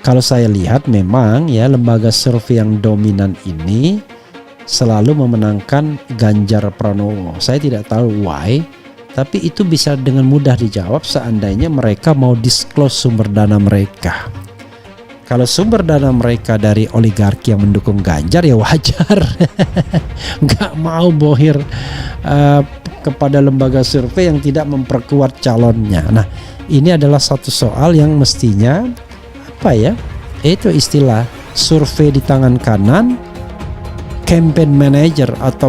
kalau saya lihat memang ya lembaga survei yang dominan ini selalu memenangkan Ganjar Pranowo. Saya tidak tahu why, tapi itu bisa dengan mudah dijawab seandainya mereka mau disclose sumber dana mereka. Kalau sumber dana mereka dari oligarki yang mendukung Ganjar ya wajar. Nggak mau bohir kepada lembaga survei yang tidak memperkuat calonnya. Nah, ini adalah satu soal yang mestinya itu istilah survei di tangan kanan, campaign manager atau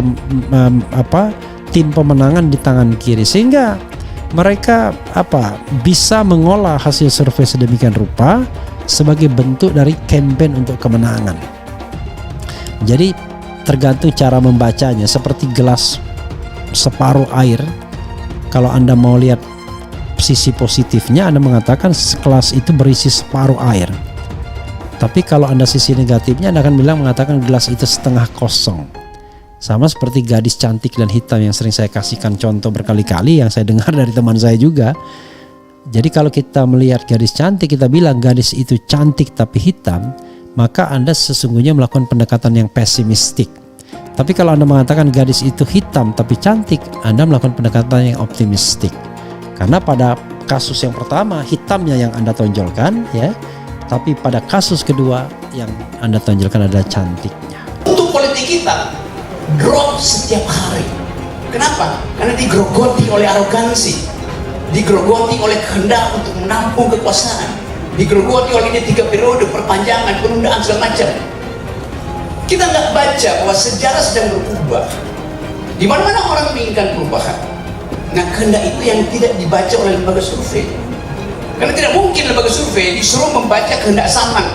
tim pemenangan di tangan kiri, sehingga mereka bisa mengolah hasil survei sedemikian rupa sebagai bentuk dari campaign untuk kemenangan. Jadi tergantung cara membacanya, seperti gelas separuh air. Kalau Anda mau lihat sisi positifnya, Anda mengatakan gelas itu berisi separuh air. Tapi kalau Anda sisi negatifnya, Anda akan mengatakan gelas itu setengah kosong. Sama seperti gadis cantik dan hitam yang sering saya kasihkan contoh berkali-kali, yang saya dengar dari teman saya juga. Jadi kalau kita melihat gadis cantik, kita bilang gadis itu cantik tapi hitam, maka Anda sesungguhnya melakukan pendekatan yang pesimistik. Tapi kalau Anda mengatakan gadis itu hitam tapi cantik, Anda melakukan pendekatan yang optimistik. Karena pada kasus yang pertama hitamnya yang Anda tonjolkan ya, tapi pada kasus kedua yang Anda tonjolkan adalah cantiknya. Untuk politik kita drop setiap hari. Kenapa? Karena digerogoti oleh arogansi, digerogoti oleh kehendak untuk menampung kekuasaan, digerogoti oleh ini 3 periode perpanjangan, penundaan segala macam. Kita nggak baca bahwa sejarah sedang berubah. Di mana-mana orang menginginkan perubahan. Nah, kehendak itu yang tidak dibaca oleh lembaga survei. Karena tidak mungkin lembaga survei disuruh membaca kehendak Saman.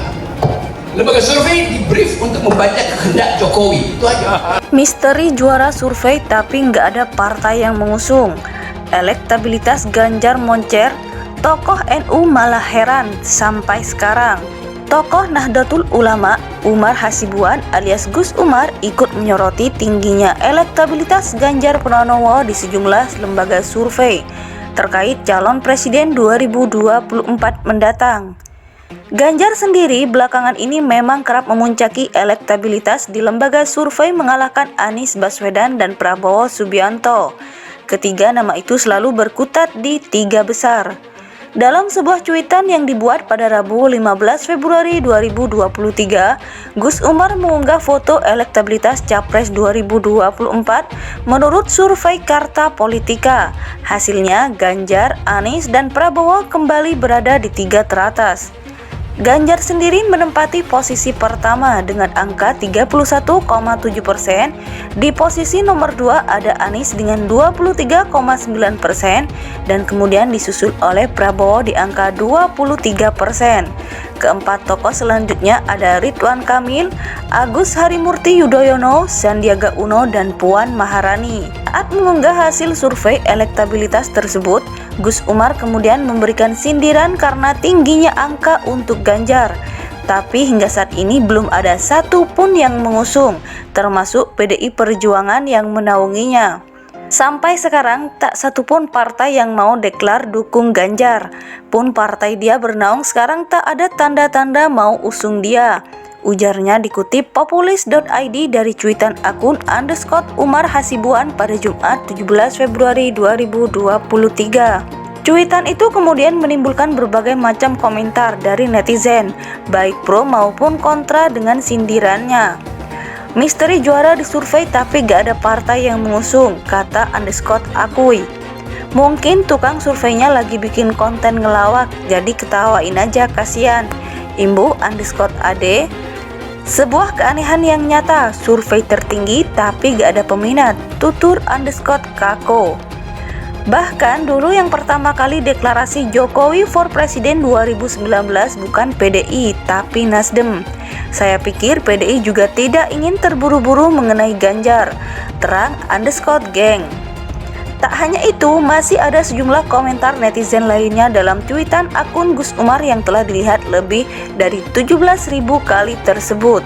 Lembaga survei di brief untuk membaca kehendak Jokowi, itu aja. Misteri juara survei tapi nggak ada partai yang mengusung. Elektabilitas Ganjar moncer, tokoh NU malah heran sampai sekarang. Tokoh Nahdlatul Ulama Umar Hasibuan alias Gus Umar ikut menyoroti tingginya elektabilitas Ganjar Pranowo di sejumlah lembaga survei terkait calon presiden 2024 mendatang. Ganjar sendiri belakangan ini memang kerap memuncaki elektabilitas di lembaga survei mengalahkan Anies Baswedan dan Prabowo Subianto. Ketiga nama itu selalu berkutat di 3 besar. Dalam sebuah cuitan yang dibuat pada Rabu 15 Februari 2023, Gus Umar mengunggah foto elektabilitas Capres 2024 menurut survei Carta Politika. Hasilnya Ganjar, Anies, dan Prabowo kembali berada di 3 teratas. Ganjar sendiri menempati posisi pertama dengan angka 31,7%. Di posisi nomor 2 ada Anies dengan 23,9% dan kemudian disusul oleh Prabowo di angka 23%. Keempat tokoh selanjutnya ada Ridwan Kamil, Agus Harimurti Yudhoyono, Sandiaga Uno, dan Puan Maharani. Saat mengunggah hasil survei elektabilitas tersebut, Gus Umar kemudian memberikan sindiran karena tingginya angka untuk Ganjar. Tapi hingga saat ini belum ada satupun yang mengusung, termasuk PDI Perjuangan yang menaunginya. Sampai sekarang tak satupun partai yang mau deklar dukung Ganjar. Pun partai dia bernaung sekarang tak ada tanda-tanda mau usung dia. Ujarnya dikutip populis.id dari cuitan akun _Umar Hasibuan pada Jumat 17 Februari 2023. Cuitan itu kemudian menimbulkan berbagai macam komentar dari netizen, baik pro maupun kontra dengan sindirannya. Misteri juara disurvei tapi gak ada partai yang mengusung, kata _akui. Mungkin tukang surveinya lagi bikin konten ngelawak, jadi ketawain aja kasihan. Imbu _ad. Sebuah keanehan yang nyata, survei tertinggi tapi gak ada peminat, tutur _kako. Bahkan dulu yang pertama kali deklarasi Jokowi for Presiden 2019 bukan PDI tapi Nasdem. Saya pikir PDI juga tidak ingin terburu-buru mengenai Ganjar, terang _geng. Tak hanya itu, masih ada sejumlah komentar netizen lainnya dalam cuitan akun Gus Umar yang telah dilihat lebih dari 17.000 kali tersebut.